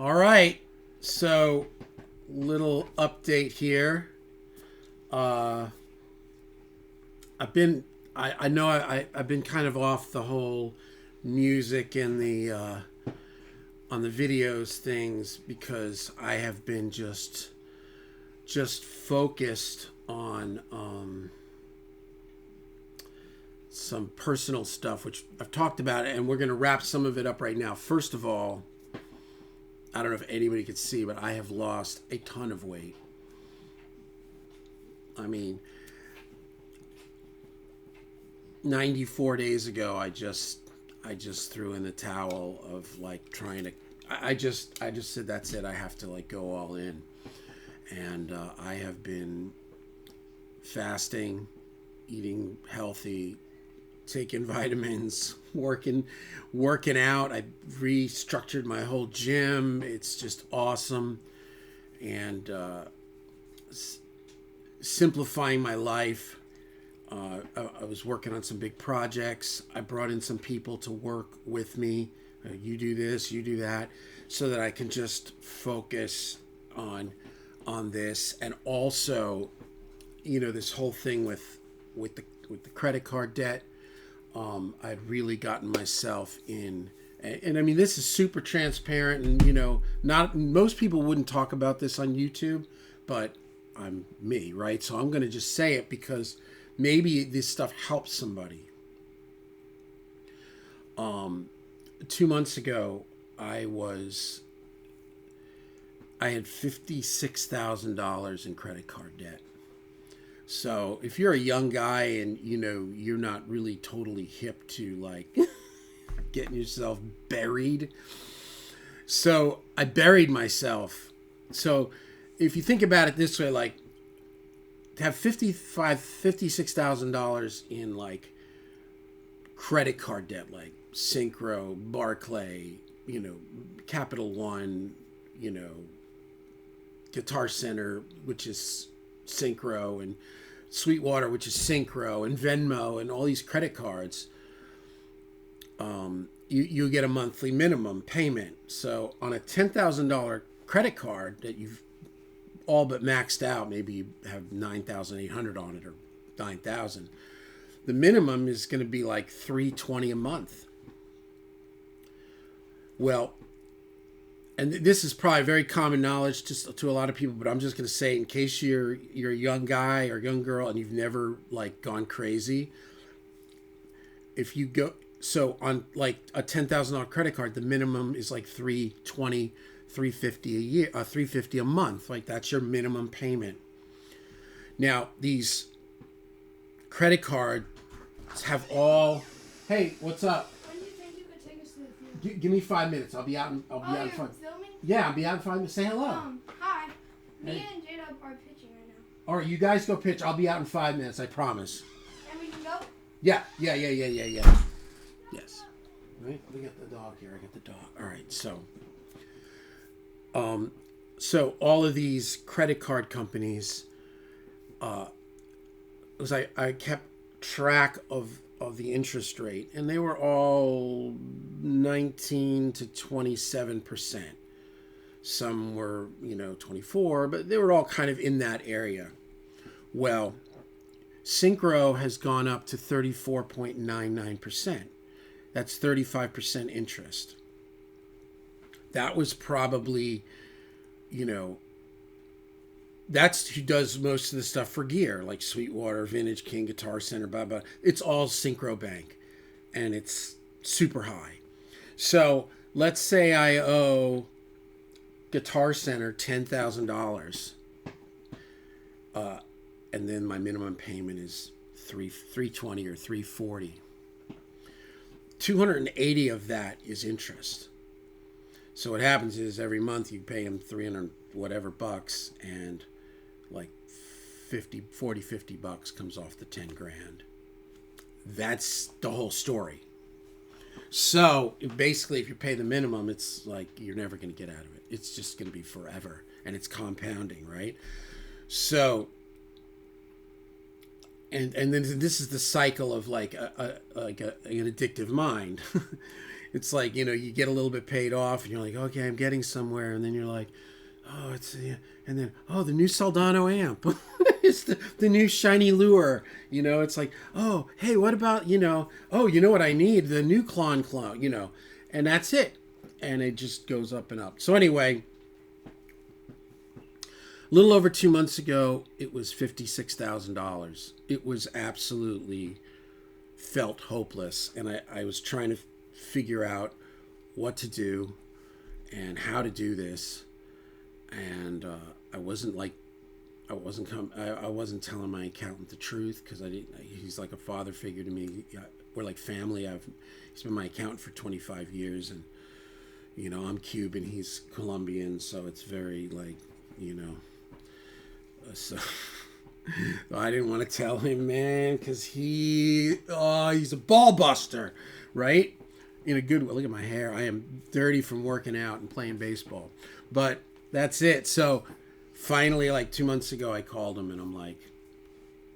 All right. So, little update here. Uh, I've been, I know I've been kind of off the whole music and the on the videos things because I have been just focused on some personal stuff, which I've talked about, and we're going to wrap some of it up right now. First of all, I don't know if anybody could see, but I have lost a ton of weight. I mean, 94 days ago, I just threw in the towel of like trying to. I just said that's it. I have to like go all in, and I have been fasting, eating healthy, taking vitamins, working out. I restructured my whole gym. It's just awesome, and simplifying my life. I was working on some big projects. I brought in some people to work with me. You do this, you do that, so that I can just focus on this, and also, this whole thing with the credit card debt. I'd really gotten myself in, and I mean, this is super transparent, and not most people wouldn't talk about this on YouTube, but I'm me, right? So I'm going to just say it because maybe this stuff helps somebody. 2 months ago, I had $56,000 in credit card debt. So if you're a young guy and you're not really totally hip to like getting yourself buried, so I buried myself. So if you think about it this way, like to have $56,000 in like credit card debt, like Synchro, Barclay, Capital One, Guitar Center, which is Synchro, and Sweetwater, which is Synchro, and Venmo, and all these credit cards. You get a monthly minimum payment. So on a $10,000 credit card that you've all but maxed out, maybe you have 9,800 on it or 9,000. The minimum is going to be like $320 a month. Well, and this is probably very common knowledge to a lot of people, but I'm just going to say it in case you're a young guy or young girl and you've never like gone crazy. If you go on like a $10,000 credit card, the minimum is like 320, 350 a year, 350 a month. Like that's your minimum payment. Now these credit cards have all. Hey, what's up? When do you think you could take us to the theater? Give me 5 minutes. I'll be out. I'll be out in you're 5. filming? Yeah, I'll be out in 5 minutes. Say hello. Hi. Hey. Me and Jada are pitching right now. All right, you guys go pitch. I'll be out in 5 minutes. I promise. And we can go? Yeah. Yes. Right. We got the dog here. I got the dog. All right. So all of these credit card companies, I kept track of the interest rate, and they were all 19 to 27%. Some were 24, but they were all kind of in that area. Well, Synchro has gone up to 34.99%. That's 35% interest. That was probably, that's who does most of the stuff for gear, like Sweetwater, Vintage King, Guitar Center, blah, blah. It's all Synchro Bank, and it's super high. So let's say I owe Guitar Center $10,000, and then my minimum payment is $320 or $340. 280 of that is interest. So what happens is every month you pay them 300 whatever bucks, and like 50 bucks comes off the 10 grand. That's the whole story. So basically, if you pay the minimum, it's like you're never going to get out of it. It's just going to be forever, and it's compounding, right? So, and then this is the cycle of like an addictive mind. It's like, you get a little bit paid off and you're like, okay, I'm getting somewhere. And then you're like, oh, and then, oh, the new Soldano amp. It's the new shiny lure. It's like, oh, hey, what about, oh, you know what I need? The new clone, and that's it. And it just goes up and up. So anyway, a little over 2 months ago, it was $56,000. It was absolutely felt hopeless. And I was trying to figure out what to do and how to do this. And I wasn't telling my accountant the truth because he's like a father figure to me. We're like family. He's been my accountant for 25 years, and I'm Cuban, he's Colombian, so it's very like, so I didn't want to tell him, man, because he's a ball buster, right? In a good way. Look at my hair. I am dirty from working out and playing baseball, but that's it. So finally, like 2 months ago, I called him and I'm like,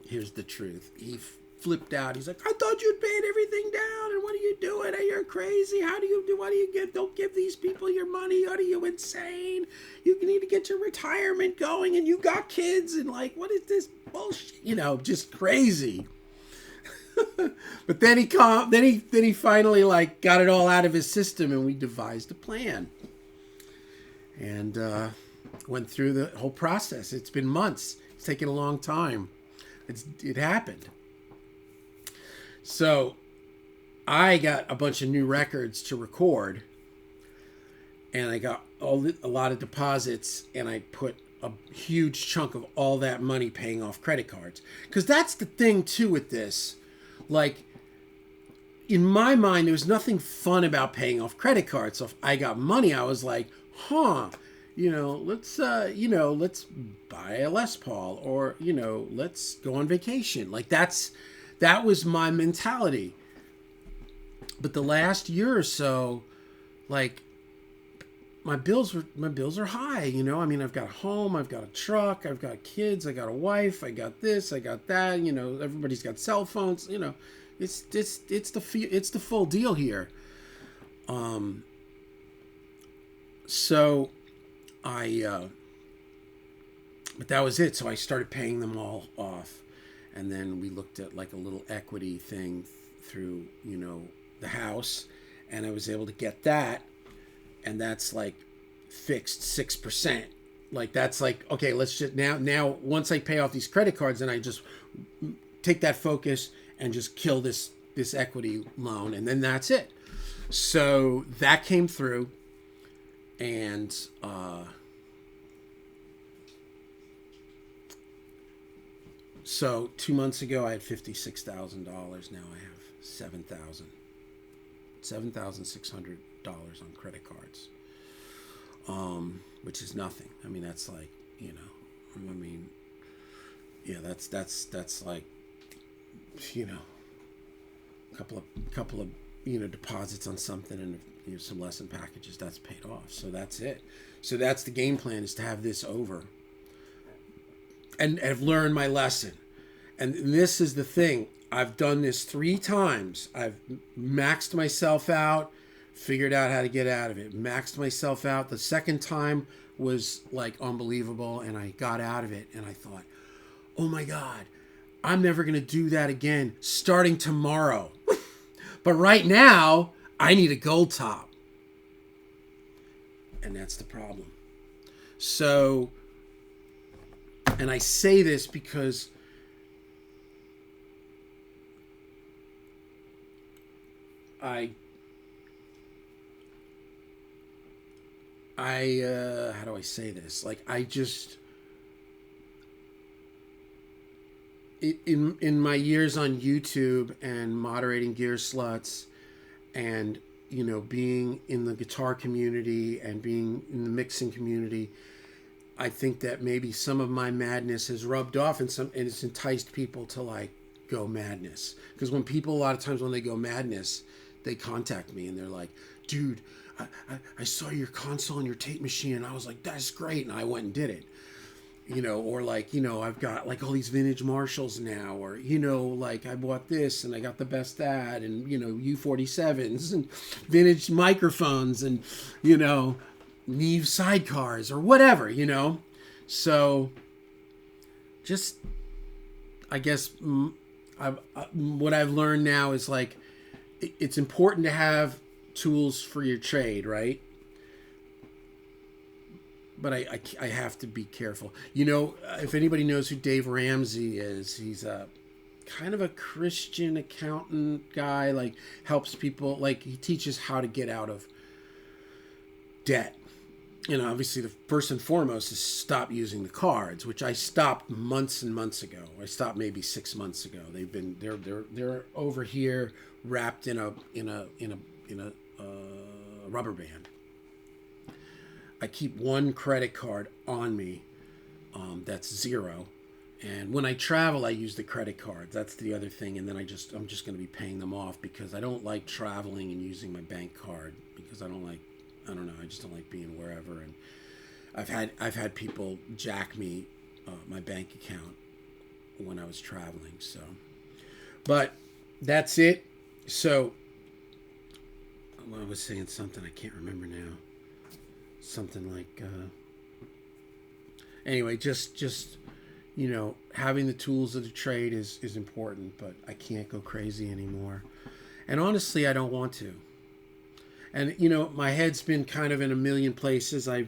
here's the truth. He flipped out. He's like, I thought you'd paid everything down, and what are you doing? You're crazy. What do you get? Don't give these people your money. Are you insane? You need to get your retirement going, and you got kids, and like, what is this bullshit? Just crazy. But then he finally like got it all out of his system, and we devised a plan. And went through the whole process. It's been months. It's taken a long time. It happened. So I got a bunch of new records to record, and I got a lot of deposits, and I put a huge chunk of all that money paying off credit cards. Because that's the thing too with this. Like, in my mind, there was nothing fun about paying off credit cards. So if I got money, I was like, let's buy a Les Paul, or, let's go on vacation. Like that was my mentality. But the last year or so, like, my bills are high, I've got a home, I've got a truck, I've got kids, I got a wife, I got this, I got that, everybody's got cell phones, it's the full deal here. So but that was it. So I started paying them all off. And then we looked at like a little equity thing through, the house, and I was able to get that. And that's like fixed 6%. Like, that's like, okay, let's just now, once I pay off these credit cards, then I just take that focus and just kill this equity loan. And then that's it. So that came through. And, so 2 months ago, I had $56,000. Now I have $7,600 on credit cards, which is nothing. I mean, that's like, that's like, a couple of deposits on something, and some lesson packages, that's paid off. So that's it. So that's the game plan, is to have this over. And I've learned my lesson. And this is the thing. I've done this 3 times. I've maxed myself out, figured out how to get out of it. Maxed myself out. The second time was like unbelievable, and I got out of it, and I thought, oh my God, I'm never going to do that again starting tomorrow. But right now, I need a gold top. And that's the problem. So, and I say this because how do I say this? Like, I just, in my years on YouTube and moderating Gear Sluts, and being in the guitar community and being in the mixing community, I think that maybe some of my madness has rubbed off, and it's enticed people to like go madness. Because when people, a lot of times when they go madness, they contact me and they're like, dude, I saw your console and your tape machine, and I was like, that's great, and I went and did it. or like, I've got like all these vintage Marshalls now, or, like I bought this and I got the best that, and, U-47s and vintage microphones and, Neve sidecars or whatever, So just, I guess, what I've learned now is like, it's important to have tools for your trade, right? But I have to be careful. If anybody knows who Dave Ramsey is, he's a kind of a Christian accountant guy, like helps people, like he teaches how to get out of debt. Obviously the first and foremost is stop using the cards, which I stopped months and months ago. I stopped maybe 6 months ago. They're over here wrapped in a rubber band. I keep one credit card on me, that's zero, and when I travel, I use the credit cards. That's the other thing, and then I'm just going to be paying them off because I don't like traveling and using my bank card because I don't know, I just don't like being wherever, and I've had people jack me my bank account when I was traveling. So, but that's it. So, I was saying something I can't remember now. Something like anyway, just having the tools of the trade is important, but I can't go crazy anymore, and honestly I don't want to. And my head's been kind of in a million places. I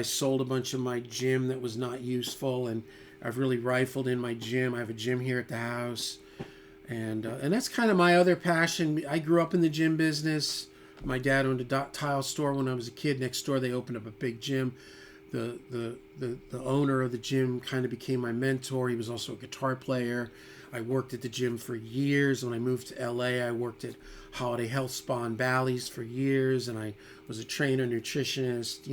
sold a bunch of my gym that was not useful, and I've really rifled in my gym. I have a gym here at the house, and that's kind of my other passion. I grew up in the gym business. My dad owned a tile store when I was a kid. Next door, they opened up a big gym. The owner of the gym kind of became my mentor. He was also a guitar player. I worked at the gym for years. When I moved to LA, I worked at Holiday Health Spa in Bally's for years, and I was a trainer, nutritionist,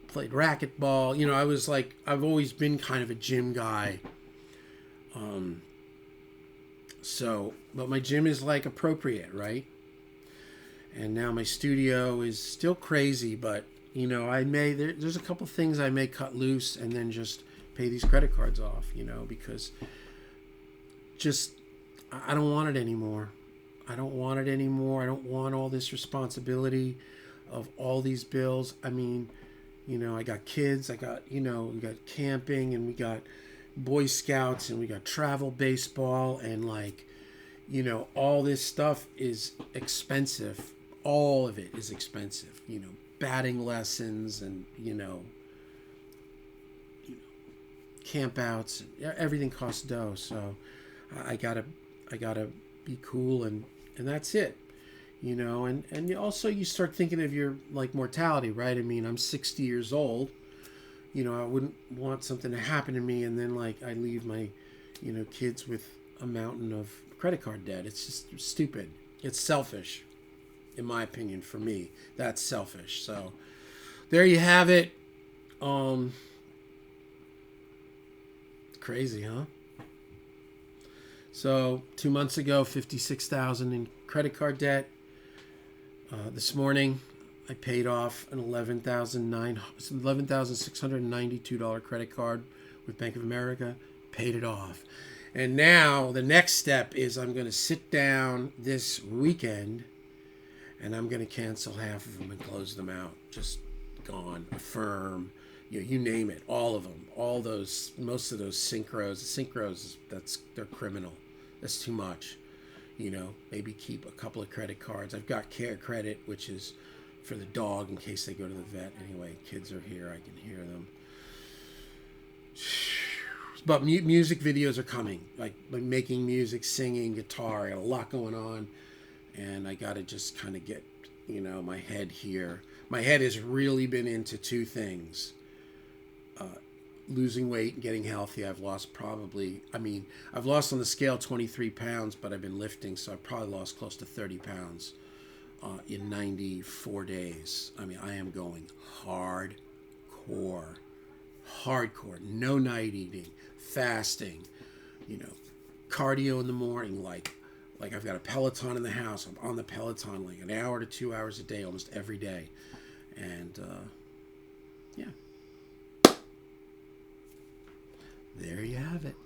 played racquetball. I was like, I've always been kind of a gym guy. But my gym is like appropriate, right? And now my studio is still crazy, but there's a couple things I may cut loose and then just pay these credit cards off, because I don't want it anymore. I don't want it anymore. I don't want all this responsibility of all these bills. I mean, I got kids, we got camping, and we got Boy Scouts, and we got travel baseball, and all this stuff is expensive. All of it is expensive, batting lessons and, camp outs, everything costs dough. So I gotta be cool, and that's it, and also you start thinking of your mortality, right? I mean, I'm 60 years old, I wouldn't want something to happen to me. And then I leave my, kids with a mountain of credit card debt. It's just stupid. It's selfish. In my opinion, for me, that's selfish. So there you have it. Crazy, huh? So 2 months ago, $56,000 in credit card debt. This morning, I paid off an $11,692 credit card with Bank of America. Paid it off. And now the next step is I'm going to sit down this weekend, and I'm going to cancel half of them and close them out. Just gone. Affirm. You name it. All of them. All those. Most of those synchros. They're criminal. That's too much. Maybe keep a couple of credit cards. I've got Care Credit, which is for the dog in case they go to the vet. Anyway, kids are here. I can hear them. But music videos are coming. Like making music, singing, guitar. I got a lot going on. And I got to just kind of get, my head here. My head has really been into two things. Losing weight and getting healthy. I've lost on the scale 23 pounds, but I've been lifting, so I've probably lost close to 30 pounds in 94 days. I mean, I am going hardcore. No night eating, fasting, cardio in the morning, like I've got a Peloton in the house. I'm on the Peloton like an hour to 2 hours a day, almost every day. And, yeah. There you have it.